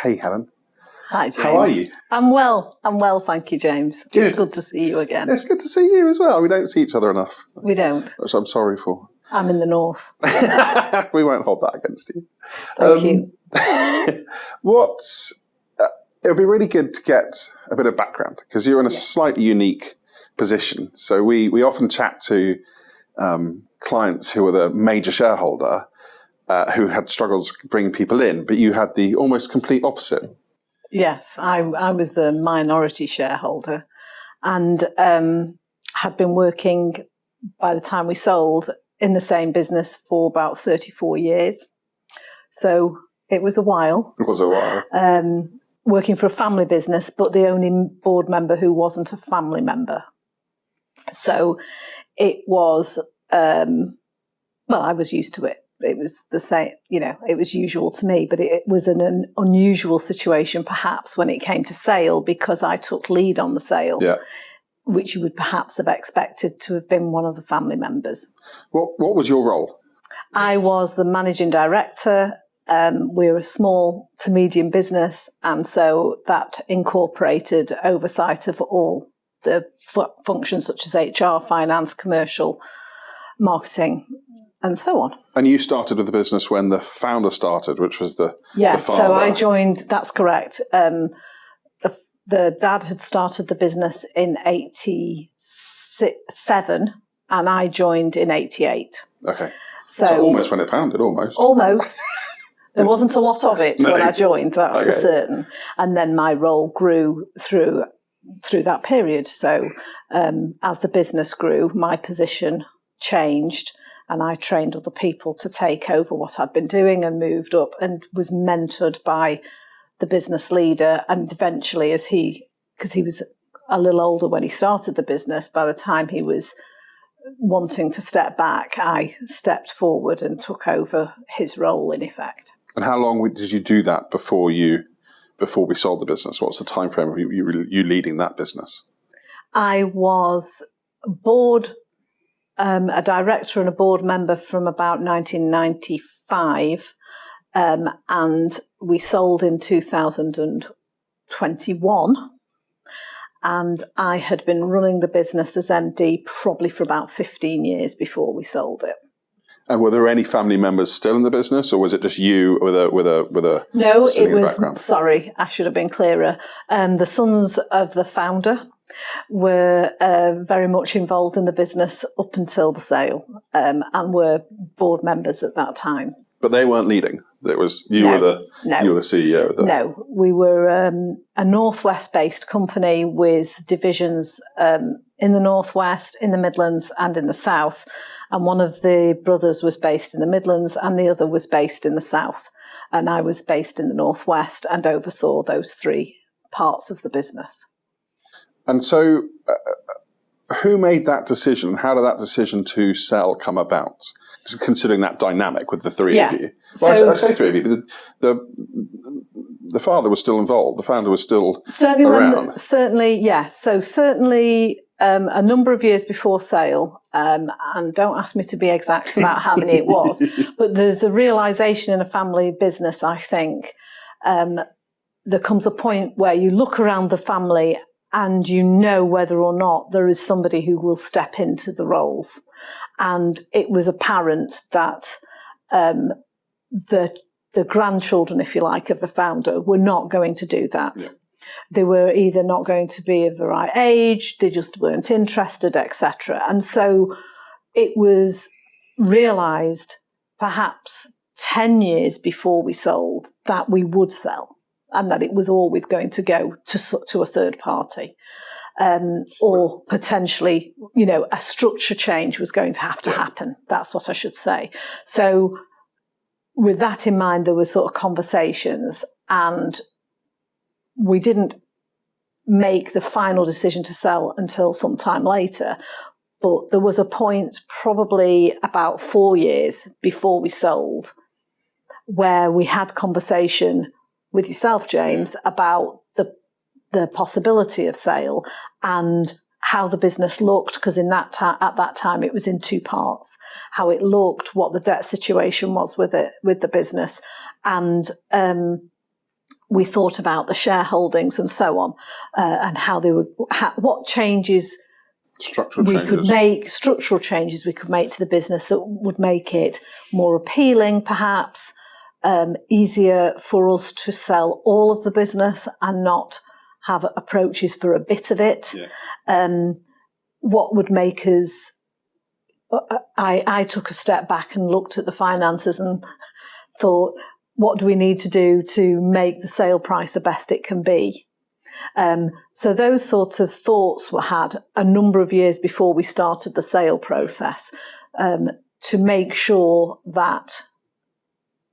Hey, Helen. Hi, James. How are you? I'm well, thank you, James. Good. It's good to see you again. It's good to see you as well. We don't see each other enough. We don't. Which I'm sorry for. I'm in the north. We won't hold that against you. Thank you. It would be really good to get a bit of background because you're in a slightly unique position. So we often chat to clients who are the major shareholder who had struggles bringing people in, but you had the almost complete opposite. Yes, I was the minority shareholder and had been working, by the time we sold, in the same business for about 34 years. So it was a while. It was a while. Working for a family business, but the only board member who wasn't a family member. So it was, I was used to it. It was the same, it was usual to me, but it was an unusual situation perhaps when it came to sale because I took lead on the sale, which you would perhaps have expected to have been one of the family members. What was your role? I was the managing director. We're a small to medium business, and so that incorporated oversight of all the functions such as HR, finance, commercial, marketing, and so on. And you started with the business when the founder started, which was the father. So I joined, that's correct. The dad had started the business in 87 and I joined in 88. Okay. So almost when it founded, almost. Almost. There wasn't a lot of it when I joined, that's for certain. And then my role grew through that period. So as the business grew, my position changed and I trained other people to take over what I'd been doing and moved up and was mentored by the business leader. And eventually, because he was a little older when he started the business, by the time he was wanting to step back, I stepped forward and took over his role in effect. And how long did you do that before we sold the business? What's the time frame of you leading that business? I was a director and a board member from about 1995, and we sold in 2021. And I had been running the business as MD probably for about 15 years before we sold it. And were there any family members still in the business, or was it just you with a No, it was. Background? Sorry, I should have been clearer. The sons of the founder were very much involved in the business up until the sale, and were board members at that time. But they weren't leading. It was you were the CEO. No, we were a Northwest-based company with divisions in the Northwest, in the Midlands, and in the South. And one of the brothers was based in the Midlands and the other was based in the South. And I was based in the Northwest and oversaw those three parts of the business. And so who made that decision? How did that decision to sell come about? Considering that dynamic with the three of you. Well, I say three of you, but the father was still involved. The founder was still around. Certainly, yes. So certainly a number of years before sale, and don't ask me to be exact about how many it was, but there's a realisation in a family business, I think, there comes a point where you look around the family and you know whether or not there is somebody who will step into the roles. And it was apparent that the grandchildren, if you like, of the founder were not going to do that. Yeah. They were either not going to be of the right age, they just weren't interested, etc. And so it was realised perhaps 10 years before we sold that we would sell and that it was always going to go to a third party. Or potentially, a structure change was going to have to happen. That's what I should say. So with that in mind, there were sort of conversations, and we didn't make the final decision to sell until some time later. But there was a point probably about 4 years before we sold where we had conversation with yourself, James, about the possibility of sale and how the business looked, because at that time it was in two parts, how it looked, what the debt situation was with the business, and we thought about the shareholdings and so on, and how they would, what changes structural changes we could make to the business that would make it more appealing, perhaps, easier for us to sell all of the business and not have approaches for a bit of it. Yeah. What would make us... I took a step back and looked at the finances and thought, what do we need to do to make the sale price the best it can be? So those sorts of thoughts were had a number of years before we started the sale process, to make sure that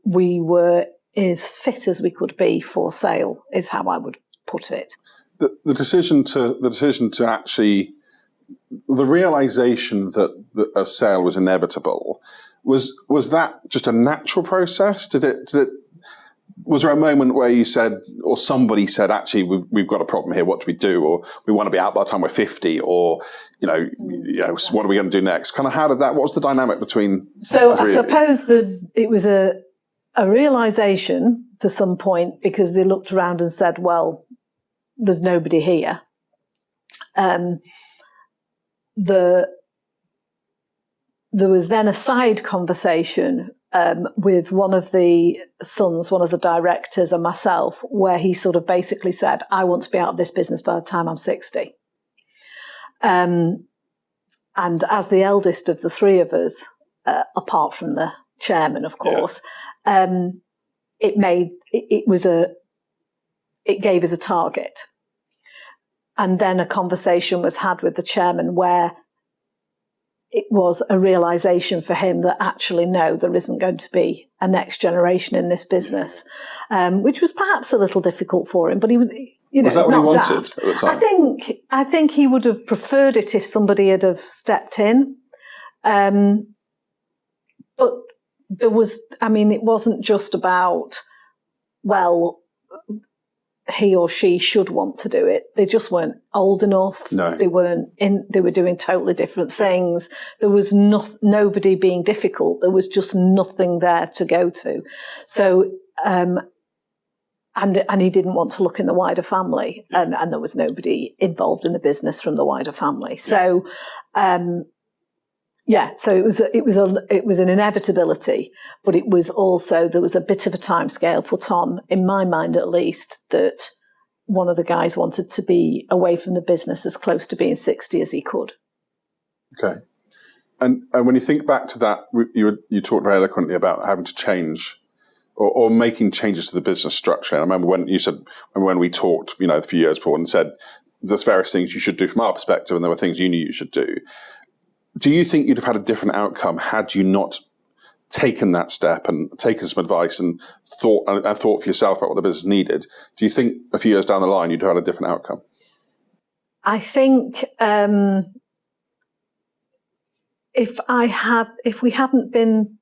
we were as fit as we could be for sale, is how I would put it. The decision to actually, the realization that a sale was inevitable, was that just a natural process? Was there a moment where you said, or somebody said, actually, we've got a problem here, what do we do? Or we want to be out by the time we're 50, or, what are we going to do next? Kind of what was the dynamic between So I suppose it was a realization to some point, because they looked around and said, well, there's nobody here. There was then a side conversation with one of the sons, one of the directors, and myself, where he sort of basically said, I want to be out of this business by the time I'm 60. And as the eldest of the three of us, apart from the chairman, of course, it gave us a target. And then a conversation was had with the chairman where it was a realization for him that actually, no, there isn't going to be a next generation in this business, which was perhaps a little difficult for him, but he was, was that what he wanted at the time? I think he would have preferred it if somebody had have stepped in. But there was, it wasn't just about, well, he or she should want to do it. They just weren't old enough. No. They were doing totally different things. There was nobody being difficult. There was just nothing there to go to. So, and he didn't want to look in the wider family, and there was nobody involved in the business from the wider family. So, so it was an inevitability, but it was also, there was a bit of a timescale put on, in my mind at least, that one of the guys wanted to be away from the business as close to being 60 as he could. Okay. And when you think back to that, you talked very eloquently about having to change or making changes to the business structure. And I remember when you said, when we talked, a few years before, and said, there's various things you should do from our perspective, and there were things you knew you should do. Do you think you'd have had a different outcome had you not taken that step and taken some advice and thought for yourself about what the business needed? Do you think a few years down the line you'd have had a different outcome? I think if we hadn't been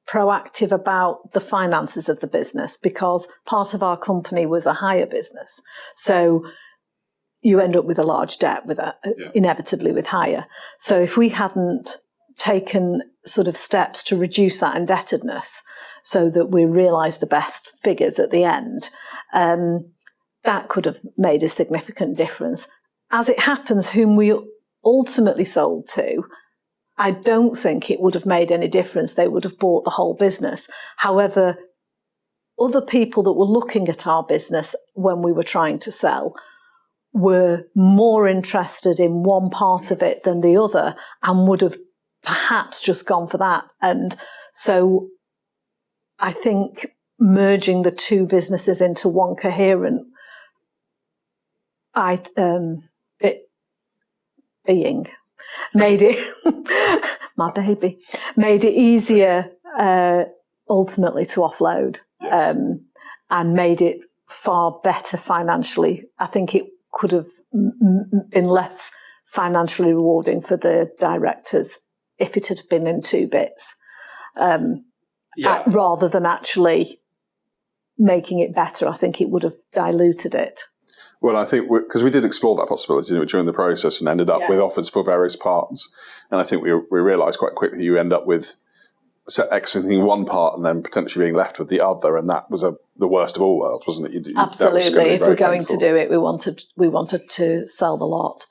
proactive about the finances of the business, because part of our company was a hire business, so you end up with a large debt inevitably with hire. So if we hadn't taken sort of steps to reduce that indebtedness so that we realised the best figures at the end, that could have made a significant difference. As it happens, whom we ultimately sold to, I don't think it would have made any difference. They would have bought the whole business. However, other people that were looking at our business when we were trying to sell were more interested in one part of it than the other, and would have perhaps just gone for that. And so I think merging the two businesses into one coherent being made it my baby made it easier ultimately to offload. Yes. And made it far better financially. I think it could have been less financially rewarding for the directors if it had been in two bits, rather than actually making it better. I think it would have diluted it. Well, I think because we did explore that possibility during the process and ended up with offers for various parts. And I think we realised quite quickly you end up with exiting one part and then potentially being left with the other. And that was a the worst of all worlds, wasn't it? Absolutely. If we're going to do it, we wanted to sell the lot.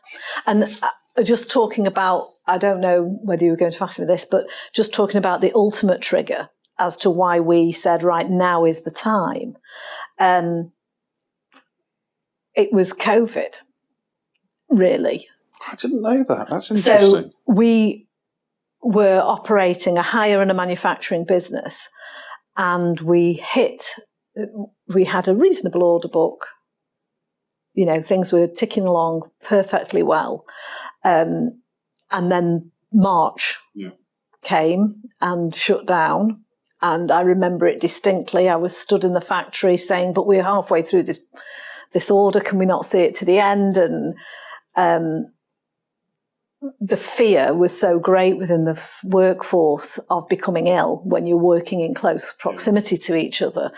And just talking about, I don't know whether you were going to ask me this, but just talking about the ultimate trigger as to why we said, right, now is the time. It was COVID, really. I didn't know that. That's interesting. So we were operating a hire and a manufacturing business, and we had a reasonable order book. You know, things were ticking along perfectly well. And then March came and shut down. And I remember it distinctly. I was stood in the factory saying, but we're halfway through this order. Can we not see it to the end? And the fear was so great within the workforce of becoming ill when you're working in close proximity to each other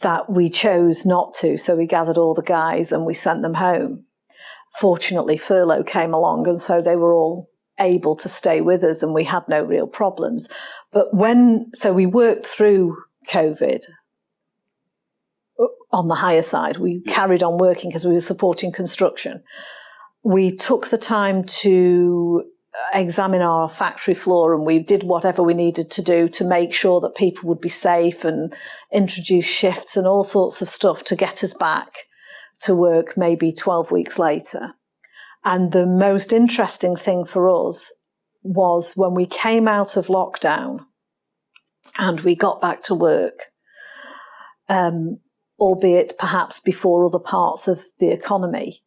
that we chose not to. So we gathered all the guys and we sent them home. Fortunately, furlough came along, and so they were all able to stay with us, and we had no real problems. But so we worked through COVID on the higher side. We carried on working because we were supporting construction. We took the time to examine our factory floor, and we did whatever we needed to do to make sure that people would be safe, and introduce shifts and all sorts of stuff to get us back to work maybe 12 weeks later. And the most interesting thing for us was when we came out of lockdown and we got back to work, albeit perhaps before other parts of the economy,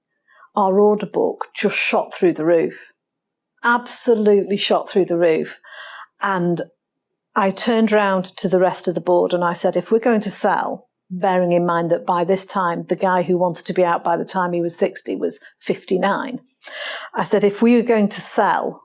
our order book just shot through the roof. Absolutely shot through the roof. And I turned around to the rest of the board and I said, if we're going to sell, bearing in mind that by this time, the guy who wanted to be out by the time he was 60 was 59. I said, if we are going to sell,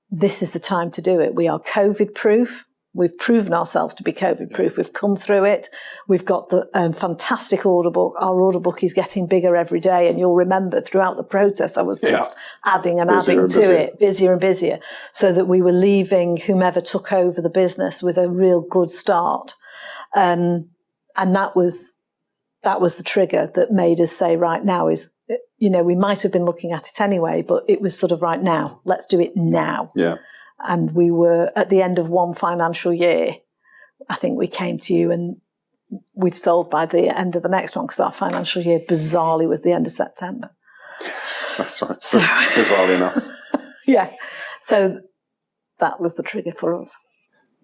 this is the time to do it. We are COVID proof. We've proven ourselves to be COVID proof. We've come through it. We've got the fantastic order book. Our order book is getting bigger every day. And you'll remember throughout the process, I was just adding and adding to it, busier and busier, so that we were leaving whomever took over the business with a real good start. And that was the trigger that made us say, right now is, you know, we might have been looking at it anyway, but it was sort of right now, let's do it now. Yeah. And we were at the end of one financial year. I think we came to you and we'd sold by the end of the next one, because our financial year bizarrely was the end of September. Yes, that's right. So, bizarrely enough. Yeah. So that was the trigger for us.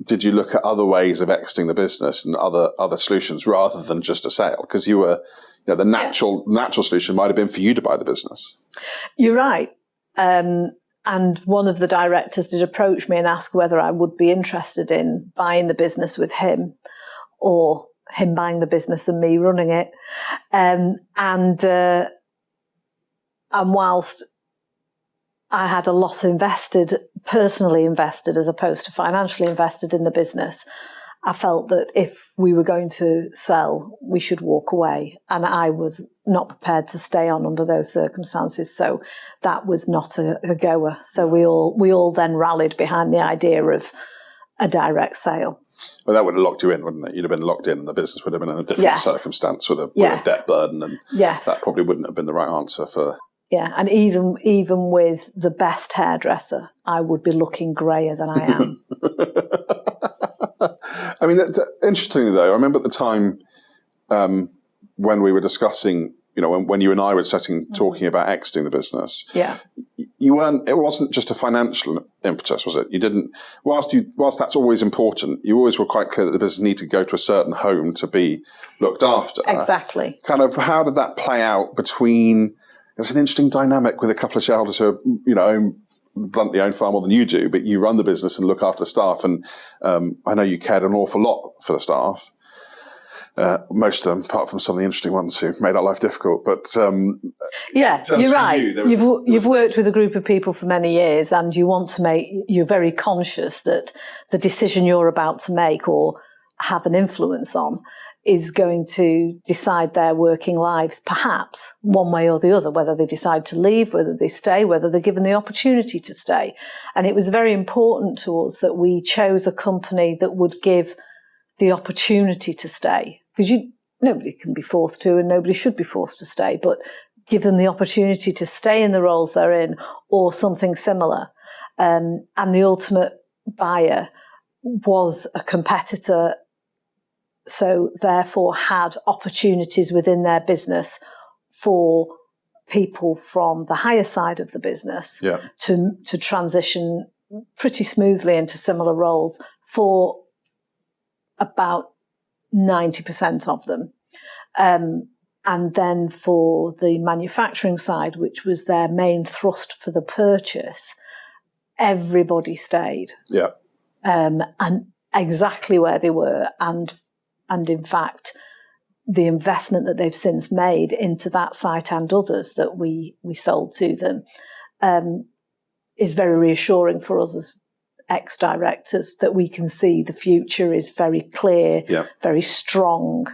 Did you look at other ways of exiting the business and other solutions rather than just a sale? Because you were, you know, the natural solution might have been for you to buy the business. You're right. And one of the directors did approach me and ask whether I would be interested in buying the business with him, or him buying the business and me running it. And whilst I had a lot personally invested as opposed to financially invested in the business, I felt that if we were going to sell, we should walk away. And I was not prepared to stay on under those circumstances. So that was not a goer. So we all then rallied behind the idea of a direct sale. Well, that would have locked you in, wouldn't it? You'd have been locked in and the business would have been in a different circumstance with a debt burden. And that probably wouldn't have been the right answer for... Yeah, and even with the best hairdresser, I would be looking greyer than I am. I mean, interestingly though, I remember at the time when we were discussing, you know, when you and I were talking about exiting the business. Yeah, it wasn't just a financial impetus, was it? You didn't. Whilst that's always important, you always were quite clear that the business needed to go to a certain home to be looked after. Exactly. Kind of, how did that play out between? There's an interesting dynamic with a couple of shareholders who are, you know, bluntly own far more than you do, but you run the business and look after staff. And I know you cared an awful lot for the staff. Most of them, apart from some of the interesting ones who made our life difficult. But yeah, you're right. You've worked with a group of people for many years, and you're very conscious that the decision you're about to make or have an influence on is going to decide their working lives, perhaps one way or the other, whether they decide to leave, whether they stay, whether they're given the opportunity to stay. And it was very important to us that we chose a company that would give the opportunity to stay. Because nobody can be forced to, and nobody should be forced to stay, but give them the opportunity to stay in the roles they're in or something similar. And the ultimate buyer was a competitor, so therefore had opportunities within their business for people from the higher side of the business to transition pretty smoothly into similar roles for about 90% of them. And then for the manufacturing side, which was their main thrust for the purchase, everybody stayed. Yeah. And exactly where they were. And in fact, the investment that they've since made into that site and others that we sold to them is very reassuring for us as ex-directors, that we can see the future is very clear, very strong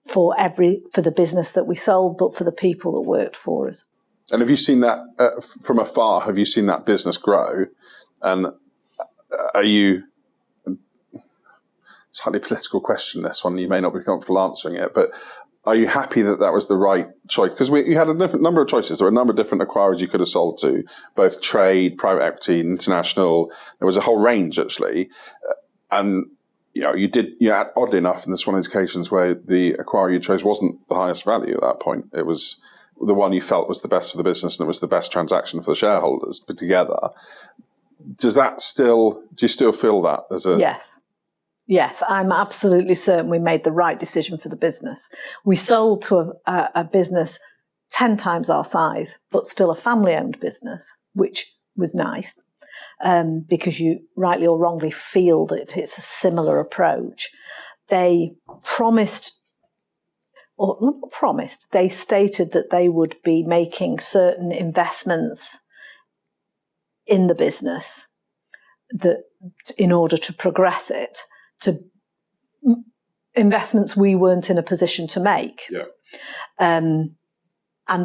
for the business that we sold, but for the people that worked for us. And have you seen that from afar? Have you seen that business grow? And are you, slightly political question, this one, you may not be comfortable answering it, but are you happy that that was the right choice? Because you had a different number of choices. There were a number of different acquirers you could have sold to, both trade, private equity, international. There was a whole range, actually. And you had, oddly enough, and this one of the occasions where the acquirer you chose wasn't the highest value at that point. It was the one you felt was the best for the business, and it was the best transaction for the shareholders put together. Do you still feel that as a... Yes, I'm absolutely certain we made the right decision for the business. We sold to a business 10 times our size, but still a family-owned business, which was nice, because you rightly or wrongly feel that it's a similar approach. They promised, or not promised, they stated that they would be making certain investments in the business that in order to progress it, to investments we weren't in a position to make. And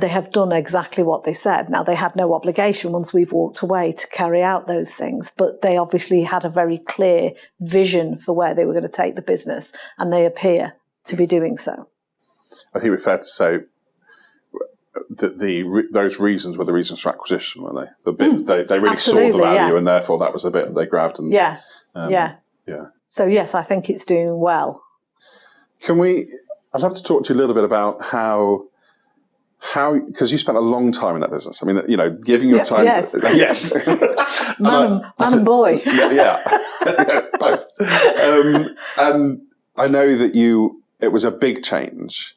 they have done exactly what they said. Now, they had no obligation once we've walked away to carry out those things, but they obviously had a very clear vision for where they were going to take the business, and they appear to be doing so. I think it's fair to say that those reasons were the reasons for acquisition, weren't they? They really saw the value, and therefore that was the bit they grabbed. And, Yeah. So yes, I think it's doing well. I'd love to talk to you a little bit about how, because you spent a long time in that business. I mean, giving your time. Yes. Yes. Man and boy. Both. And I know that it was a big change,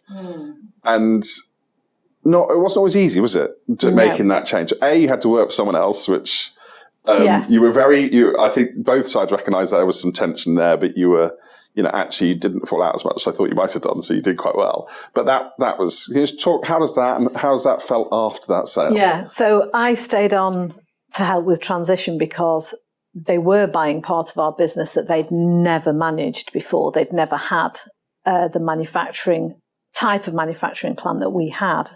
and it wasn't always easy, was it, making that change? You had to work for someone else, which you were I think both sides recognised that there was some tension there, but you were, actually you didn't fall out as much as I thought you might have done, so you did quite well. But that was, can you just talk, how's that felt after that sale? Yeah, so I stayed on to help with transition because they were buying part of our business that they'd never managed before. They'd never had the type of manufacturing plant that we had,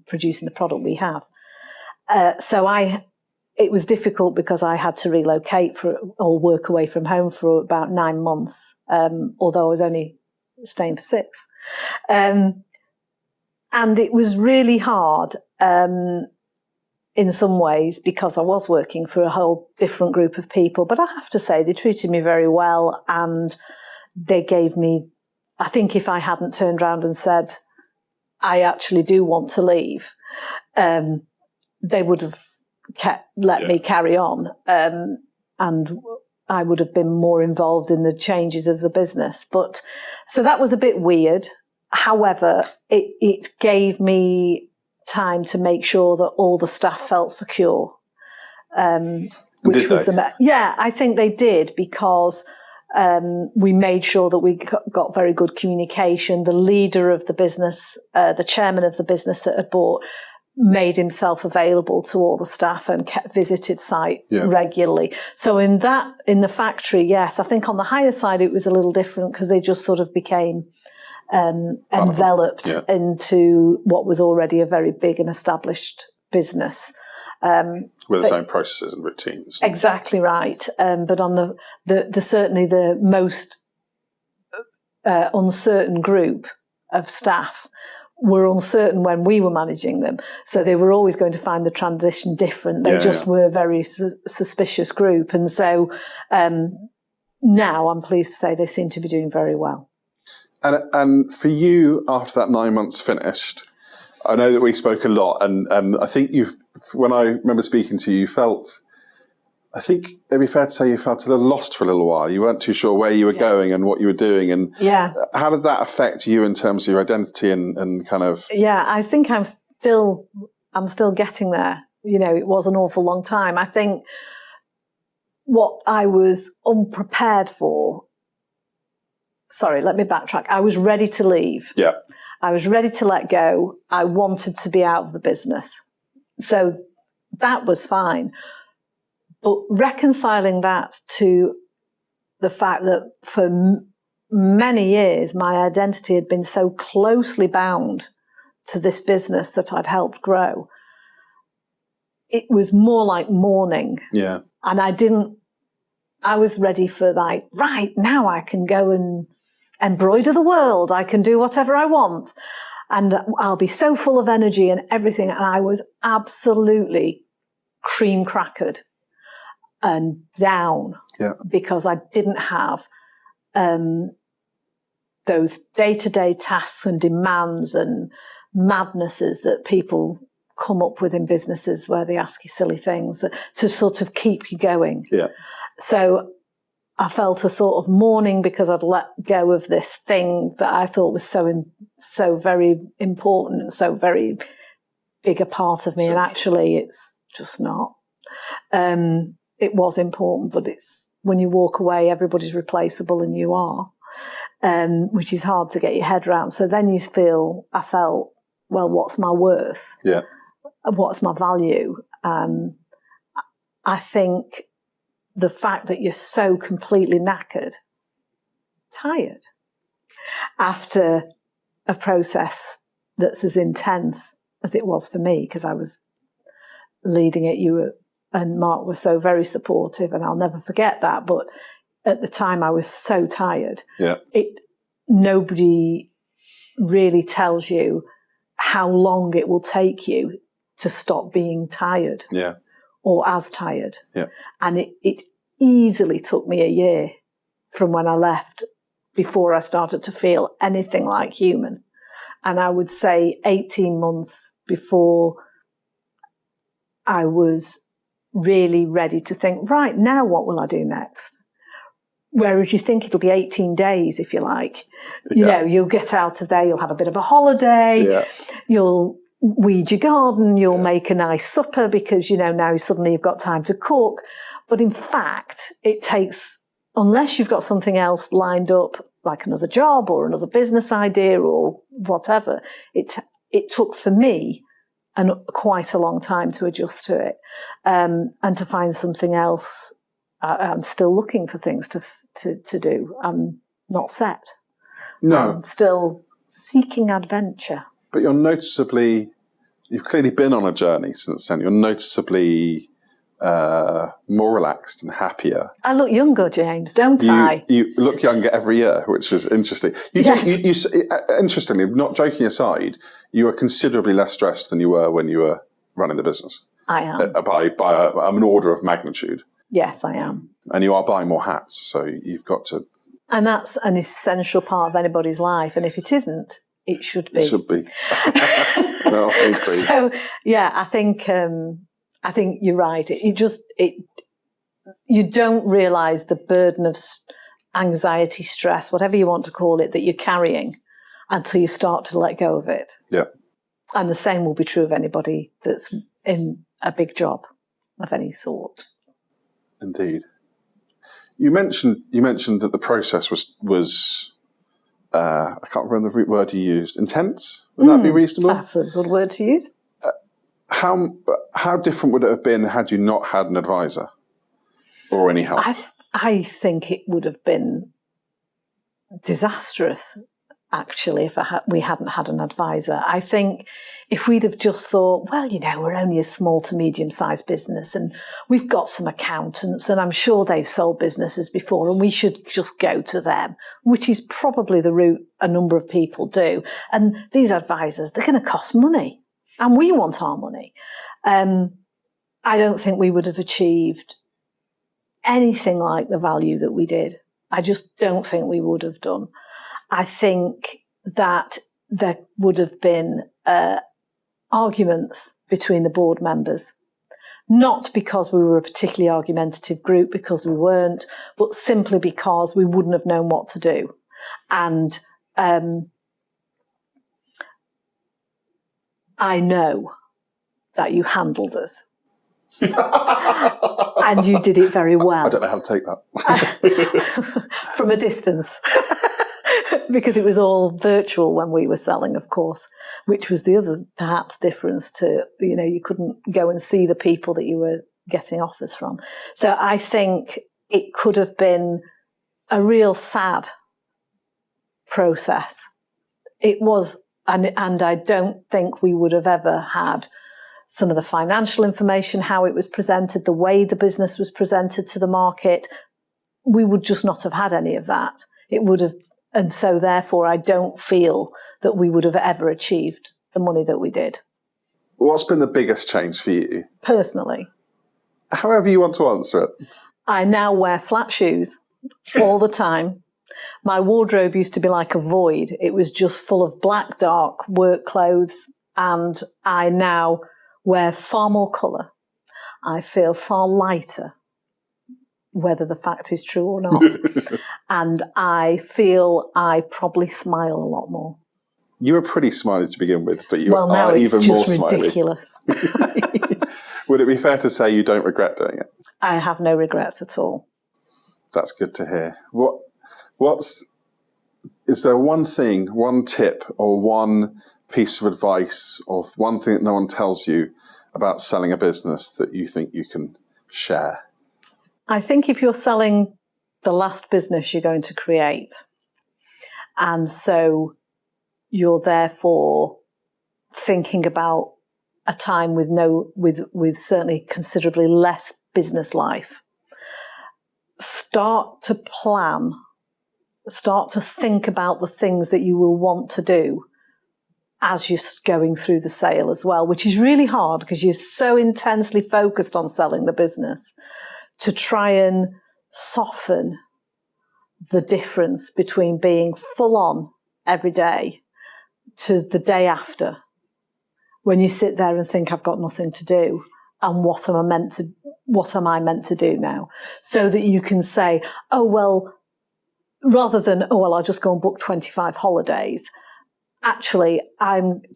producing the product we have. It was difficult because I had to relocate or work away from home for about 9 months, although I was only staying for 6. And it was really hard in some ways because I was working for a whole different group of people. But I have to say, they treated me very well, and they gave me, I think if I hadn't turned around and said, I actually do want to leave, they would have let me carry on, and I would have been more involved in the changes of the business. But so that was a bit weird. However, it gave me time to make sure that all the staff felt secure. Which was I think they did, because we made sure that we got very good communication. The leader of the business, the chairman of the business that had bought, made himself available to all the staff and visited site regularly. So in the factory, yes, I think on the higher side it was a little different because they just sort of became enveloped into what was already a very big and established business. With its own processes and routines. Exactly right. But on the certainly the most uncertain group of staff were uncertain when we were managing them. So they were always going to find the transition different. They were a very suspicious group. And so now I'm pleased to say they seem to be doing very well. And for you, after that 9 months finished, I know that we spoke a lot, and I think when I remember speaking to you, you felt, I think it'd be fair to say you felt a little lost for a little while. You weren't too sure where you were going and what you were doing. And how did that affect you in terms of your identity and kind of? Yeah, I think I'm still getting there. You know, it was an awful long time. I think what I was unprepared for, sorry, let me backtrack. I was ready to leave. Yeah. I was ready to let go. I wanted to be out of the business. So that was fine. But reconciling that to the fact that for many years, my identity had been so closely bound to this business that I'd helped grow, it was more like mourning. Yeah. And I was ready for like, right, now I can go and embroider the world. I can do whatever I want. And I'll be so full of energy and everything. And I was absolutely cream crackered and down because I didn't have those day-to-day tasks and demands and madnesses that people come up with in businesses where they ask you silly things to sort of keep you going. Yeah. So I felt a sort of mourning because I'd let go of this thing that I thought was so very important and so very big a part of me. And actually it's just not. It was important, but it's when you walk away, everybody's replaceable and you are, which is hard to get your head around. So then I felt, well, what's my worth? Yeah. What's my value? I think the fact that you're so completely knackered, tired, after a process that's as intense as it was for me, because I was leading it, you and Mark were so very supportive, and I'll never forget that. But at the time, I was so tired. Yeah. Nobody really tells you how long it will take you to stop being tired. Yeah. Or as tired. Yeah. And it easily took me a year from when I left before I started to feel anything like human. And I would say 18 months before I was really ready to think, right, now what will I do next? Whereas you think it'll be 18 days, if you like. You know, you'll get out of there, you'll have a bit of a holiday, you'll weed your garden, you'll make a nice supper because, you know, now suddenly you've got time to cook. But in fact, it takes, unless you've got something else lined up, like another job or another business idea or whatever, it took for me quite a long time to adjust to it, and to find something else. I'm still looking for things to do. I'm not set. No. I'm still seeking adventure. But you've clearly been on a journey since then. You're noticeably more relaxed and happier. I look younger, James, don't I? You look younger every year, which is interesting. Interestingly, not joking aside, you are considerably less stressed than you were when you were running the business. I am. By an order of magnitude. Yes, I am. And you are buying more hats, so you've got to... And that's an essential part of anybody's life. And if it isn't, it should be. It should be. No, I agree. So, yeah, I think you're right. You don't realise the burden of anxiety, stress, whatever you want to call it, that you're carrying until you start to let go of it. Yeah. And the same will be true of anybody that's in a big job of any sort. Indeed. You mentioned that the process was I can't remember the word you used. Intense? Would that be reasonable? That's a good word to use. How different would it have been had you not had an advisor or any help? I think it would have been disastrous. actually, if we hadn't had an advisor. I think if we'd have just thought, well, we're only a small to medium-sized business and we've got some accountants and I'm sure they've sold businesses before and we should just go to them, which is probably the route a number of people do. And these advisors, they're going to cost money and we want our money. I don't think we would have achieved anything like the value that we did. I just don't think we would have done. I think that there would have been arguments between the board members, not because we were a particularly argumentative group, because we weren't, but simply because we wouldn't have known what to do. And I know that you handled us. And you did it very well. I don't know how to take that. From a distance. Because it was all virtual when we were selling, of course, which was the other perhaps difference to, you couldn't go and see the people that you were getting offers from. So I think it could have been a real sad process. It was, and I don't think we would have ever had some of the financial information, how it was presented, the way the business was presented to the market. We would just not have had any of that. It would have. And so, therefore, I don't feel that we would have ever achieved the money that we did. What's been the biggest change for you? Personally. However you want to answer it. I now wear flat shoes all the time. My wardrobe used to be like a void. It was just full of black, dark work clothes. And I now wear far more colour. I feel far lighter, whether the fact is true or not. And I feel I probably smile a lot more. You were pretty smiley to begin with, but you now are it's even more just smiley. Ridiculous. Would it be fair to say you don't regret doing it? I have no regrets at all. That's good to hear. Is there one thing, one tip, or one piece of advice, or one thing that no one tells you about selling a business that you think you can share? I think if you're selling the last business you're going to create, and so you're therefore thinking about a time with certainly considerably less business life, start to plan, start to think about the things that you will want to do as you're going through the sale as well, which is really hard because you're so intensely focused on selling the business, to try and soften the difference between being full on every day to the day after, when you sit there and think, I've got nothing to do, and what am I meant to do now? So that you can say, oh, well, rather than, oh, well, I'll just go and book 25 holidays. Actually,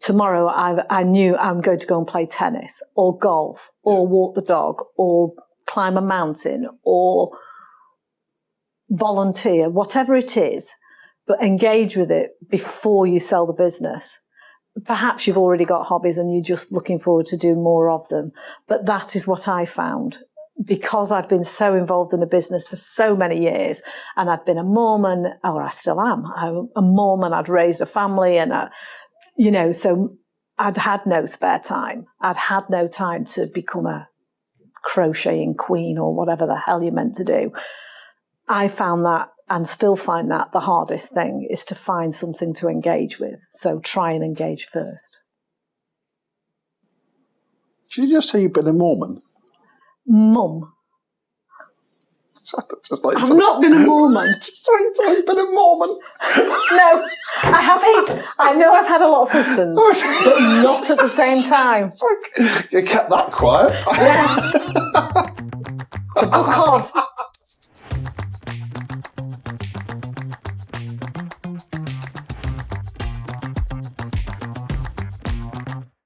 tomorrow I knew I'm going to go and play tennis or golf or walk the dog or climb a mountain or volunteer, whatever it is, but engage with it before you sell the business. Perhaps you've already got hobbies and you're just looking forward to doing more of them. But that is what I found, because I'd been so involved in a business for so many years, and I'd been a mum, or I still am, I'm a mum, and I'd raised a family, and so I'd had no spare time. I'd had no time to become a crocheting queen or whatever the hell you're meant to do. I found that, and still find that, the hardest thing is to find something to engage with. So try and engage first. Did you just say you've been a Mormon? Mum. I've not been a Mormon. Just like you've been a Mormon. No, I have eight. I know I've had a lot of husbands, but not at the same time. It's like, you kept that quiet. Yeah. The book of.